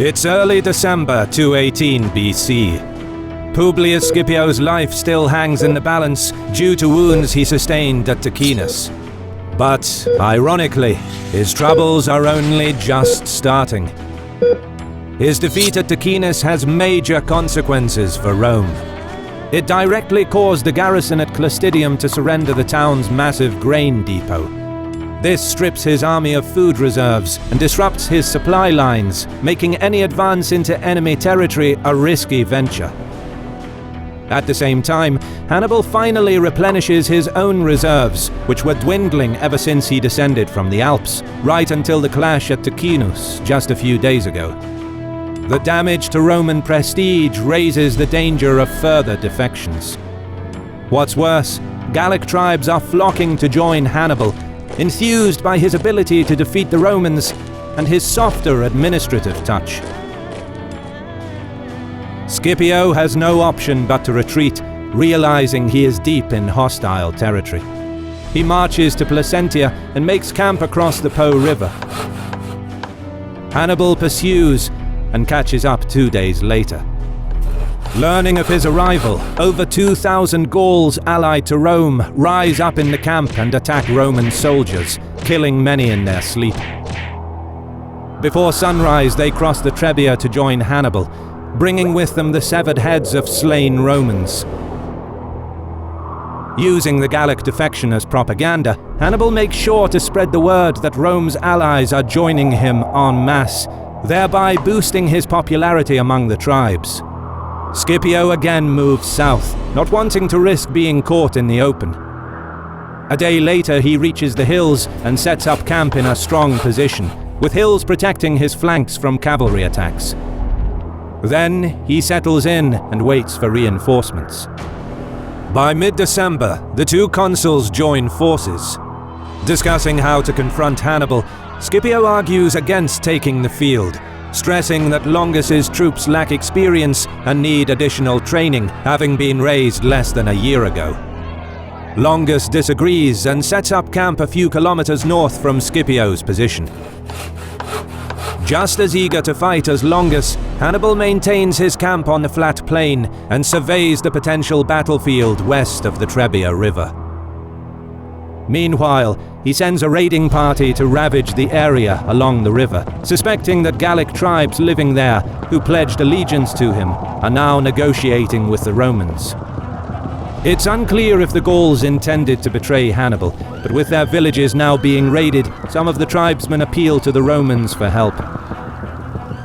It's early December 218 BC. Publius Scipio's life still hangs in the balance due to wounds he sustained at Ticinus. But, ironically, his troubles are only just starting. His defeat at Ticinus has major consequences for Rome. It directly caused the garrison at Clastidium to surrender the town's massive grain depot. This strips his army of food reserves and disrupts his supply lines, making any advance into enemy territory a risky venture. At the same time, Hannibal finally replenishes his own reserves, which were dwindling ever since he descended from the Alps, right until the clash at Ticinus just a few days ago. The damage to Roman prestige raises the danger of further defections. What's worse, Gallic tribes are flocking to join Hannibal, enthused by his ability to defeat the Romans and his softer administrative touch. Scipio has no option but to retreat, realizing he is deep in hostile territory. He marches to Placentia and makes camp across the Po River. Hannibal pursues and catches up 2 days later. Learning of his arrival, over 2,000 Gauls allied to Rome rise up in the camp and attack Roman soldiers, killing many in their sleep. Before sunrise, they cross the Trebia to join Hannibal, bringing with them the severed heads of slain Romans. Using the Gallic defection as propaganda, Hannibal makes sure to spread the word that Rome's allies are joining him en masse, thereby boosting his popularity among the tribes. Scipio again moves south, not wanting to risk being caught in the open. A day later, he reaches the hills and sets up camp in a strong position, with hills protecting his flanks from cavalry attacks. Then he settles in and waits for reinforcements. By mid-December, the two consuls join forces. Discussing how to confront Hannibal, Scipio argues against taking the field, stressing that Longus's troops lack experience and need additional training, having been raised less than a year ago. Longus disagrees and sets up camp a few kilometers north from Scipio's position. Just as eager to fight as Longus, Hannibal maintains his camp on the flat plain and surveys the potential battlefield west of the Trebia River. Meanwhile, he sends a raiding party to ravage the area along the river, suspecting that Gallic tribes living there, who pledged allegiance to him, are now negotiating with the Romans. It's unclear if the Gauls intended to betray Hannibal, but with their villages now being raided, some of the tribesmen appeal to the Romans for help.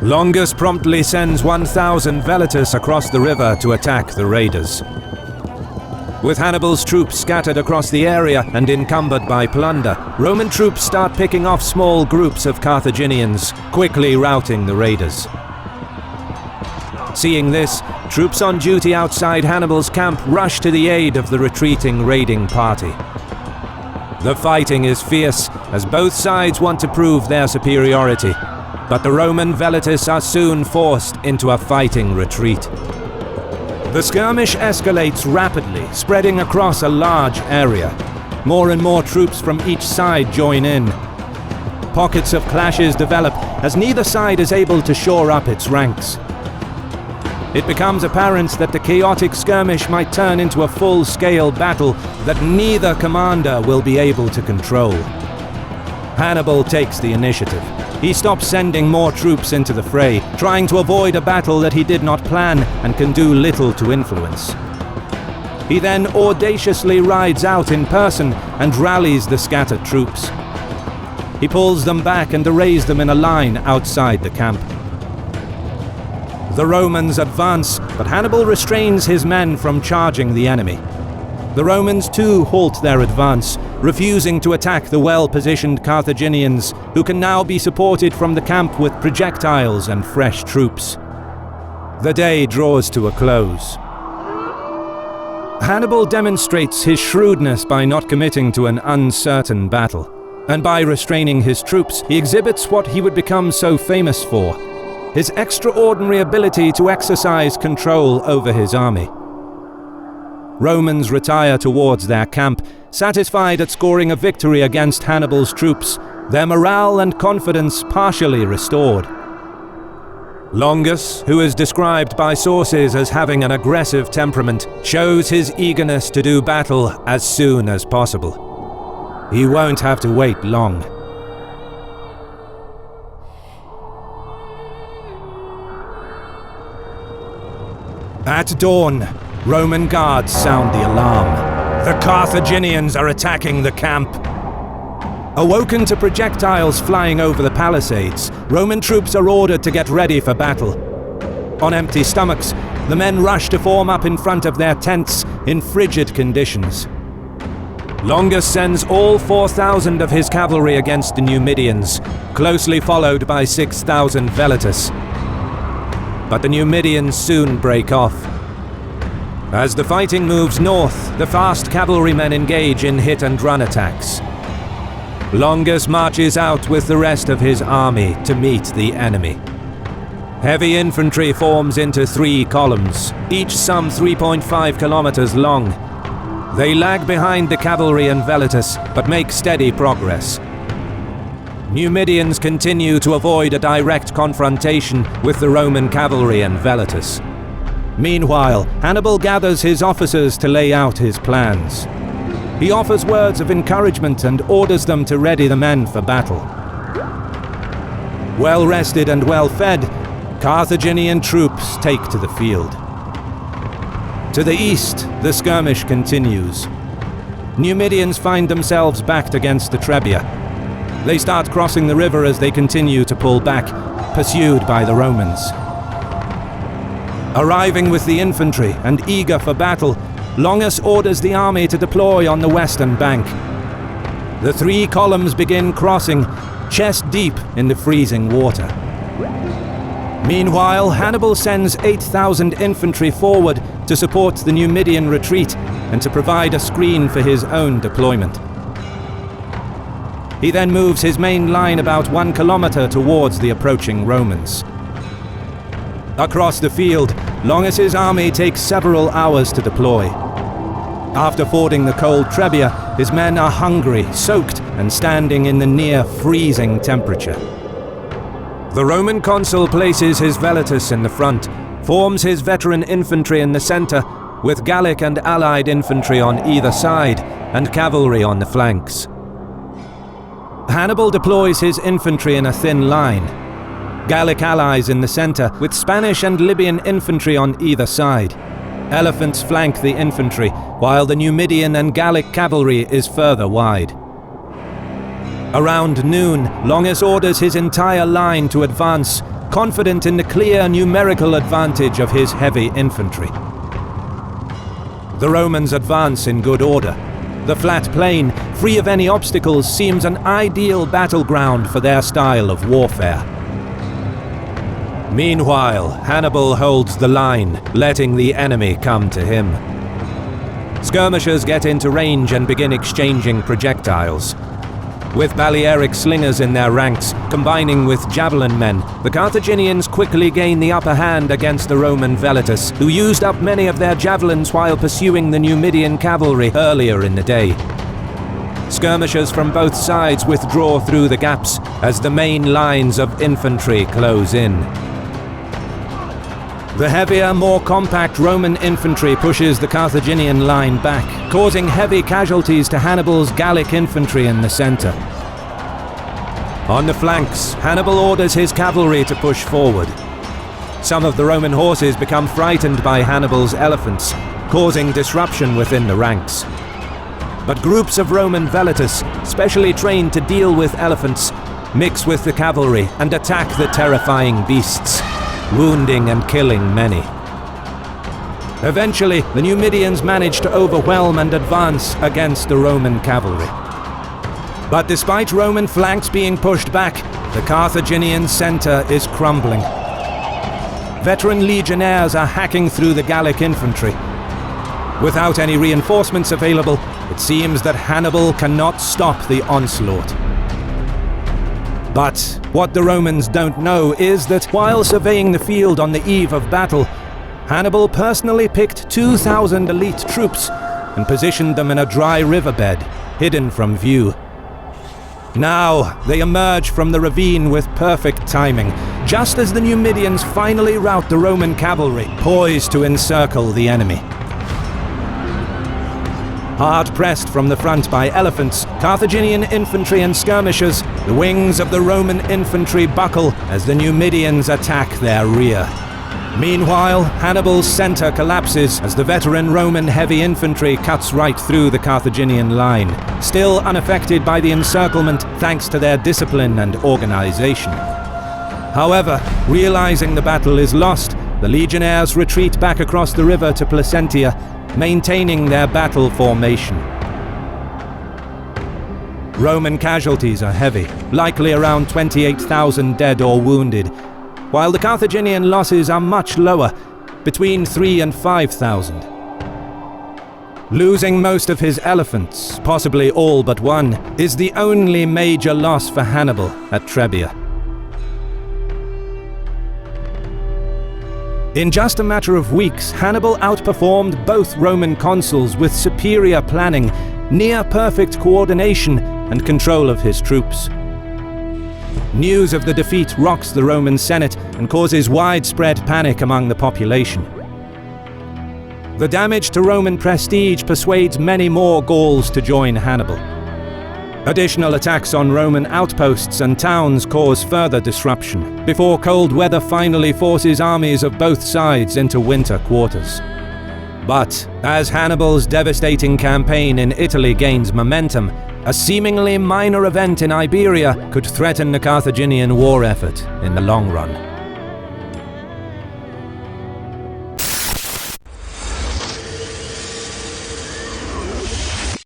Longus promptly sends 1,000 velotus across the river to attack the raiders. With Hannibal's troops scattered across the area and encumbered by plunder, Roman troops start picking off small groups of Carthaginians, quickly routing the raiders. Seeing this, troops on duty outside Hannibal's camp rush to the aid of the retreating raiding party. The fighting is fierce, as both sides want to prove their superiority, but the Roman velotus are soon forced into a fighting retreat. The skirmish escalates rapidly, spreading across a large area. More and more troops from each side join in. Pockets of clashes develop as neither side is able to shore up its ranks. It becomes apparent that the chaotic skirmish might turn into a full-scale battle that neither commander will be able to control. Hannibal takes the initiative. He stops sending more troops into the fray, trying to avoid a battle that he did not plan and can do little to influence. He then audaciously rides out in person and rallies the scattered troops. He pulls them back and arrays them in a line outside the camp. The Romans advance, but Hannibal restrains his men from charging the enemy. The Romans too halt their advance, refusing to attack the well-positioned Carthaginians, who can now be supported from the camp with projectiles and fresh troops. The day draws to a close. Hannibal demonstrates his shrewdness by not committing to an uncertain battle, and by restraining his troops, he exhibits what he would become so famous for: his extraordinary ability to exercise control over his army. Romans retire towards their camp, satisfied at scoring a victory against Hannibal's troops, their morale and confidence partially restored. Longus, who is described by sources as having an aggressive temperament, shows his eagerness to do battle as soon as possible. He won't have to wait long. At dawn, Roman guards sound the alarm. The Carthaginians are attacking the camp. Awoken to projectiles flying over the palisades, Roman troops are ordered to get ready for battle. On empty stomachs, the men rush to form up in front of their tents in frigid conditions. Longus sends all 4,000 of his cavalry against the Numidians, closely followed by 6,000 Velitus. But the Numidians soon break off. As the fighting moves north, the fast cavalrymen engage in hit-and-run attacks. Longus marches out with the rest of his army to meet the enemy. Heavy infantry forms into 3 columns, each some 3.5 kilometers long. They lag behind the cavalry and Velitus, but make steady progress. Numidians continue to avoid a direct confrontation with the Roman cavalry and Velitus. Meanwhile, Hannibal gathers his officers to lay out his plans. He offers words of encouragement and orders them to ready the men for battle. Well-rested and well-fed, Carthaginian troops take to the field. To the east, the skirmish continues. Numidians find themselves backed against the Trebbia. They start crossing the river as they continue to pull back, pursued by the Romans. Arriving with the infantry and eager for battle, Longus orders the army to deploy on the western bank. The 3 columns begin crossing, chest deep in the freezing water. Meanwhile, Hannibal sends 8,000 infantry forward to support the Numidian retreat and to provide a screen for his own deployment. He then moves his main line about 1 kilometer towards the approaching Romans. Across the field, Longus's army takes several hours to deploy. After fording the cold Trebbia, his men are hungry, soaked, and standing in the near-freezing temperature. The Roman consul places his Velitus in the front, forms his veteran infantry in the center, with Gallic and allied infantry on either side, and cavalry on the flanks. Hannibal deploys his infantry in a thin line. Gallic allies in the center, with Spanish and Libyan infantry on either side. Elephants flank the infantry, while the Numidian and Gallic cavalry is further wide. Around noon, Longus orders his entire line to advance, confident in the clear numerical advantage of his heavy infantry. The Romans advance in good order. The flat plain, free of any obstacles, seems an ideal battleground for their style of warfare. Meanwhile, Hannibal holds the line, letting the enemy come to him. Skirmishers get into range and begin exchanging projectiles. With Balearic slingers in their ranks, combining with javelin men, the Carthaginians quickly gain the upper hand against the Roman Velitus, who used up many of their javelins while pursuing the Numidian cavalry earlier in the day. Skirmishers from both sides withdraw through the gaps as the main lines of infantry close in. The heavier, more compact Roman infantry pushes the Carthaginian line back, causing heavy casualties to Hannibal's Gallic infantry in the center. On the flanks, Hannibal orders his cavalry to push forward. Some of the Roman horses become frightened by Hannibal's elephants, causing disruption within the ranks. But groups of Roman Velitus, specially trained to deal with elephants, mix with the cavalry and attack the terrifying beasts, wounding and killing many. Eventually, the Numidians manage to overwhelm and advance against the Roman cavalry. But despite Roman flanks being pushed back, the Carthaginian center is crumbling. Veteran legionnaires are hacking through the Gallic infantry. Without any reinforcements available, it seems that Hannibal cannot stop the onslaught. But what the Romans don't know is that while surveying the field on the eve of battle, Hannibal personally picked 2,000 elite troops and positioned them in a dry riverbed, hidden from view. Now they emerge from the ravine with perfect timing, just as the Numidians finally rout the Roman cavalry, poised to encircle the enemy. Hard pressed from the front by elephants, Carthaginian infantry and skirmishers, the wings of the Roman infantry buckle as the Numidians attack their rear. Meanwhile, Hannibal's center collapses as the veteran Roman heavy infantry cuts right through the Carthaginian line, still unaffected by the encirclement thanks to their discipline and organization. However, realizing the battle is lost, the legionnaires retreat back across the river to Placentia, maintaining their battle formation. Roman casualties are heavy, likely around 28,000 dead or wounded, while the Carthaginian losses are much lower, between 3,000 and 5,000. Losing most of his elephants, possibly all but one, is the only major loss for Hannibal at Trebia. In just a matter of weeks, Hannibal outperformed both Roman consuls with superior planning, near-perfect coordination, and control of his troops. News of the defeat rocks the Roman Senate and causes widespread panic among the population. The damage to Roman prestige persuades many more Gauls to join Hannibal. Additional attacks on Roman outposts and towns cause further disruption, before cold weather finally forces armies of both sides into winter quarters. But, as Hannibal's devastating campaign in Italy gains momentum, a seemingly minor event in Iberia could threaten the Carthaginian war effort in the long run.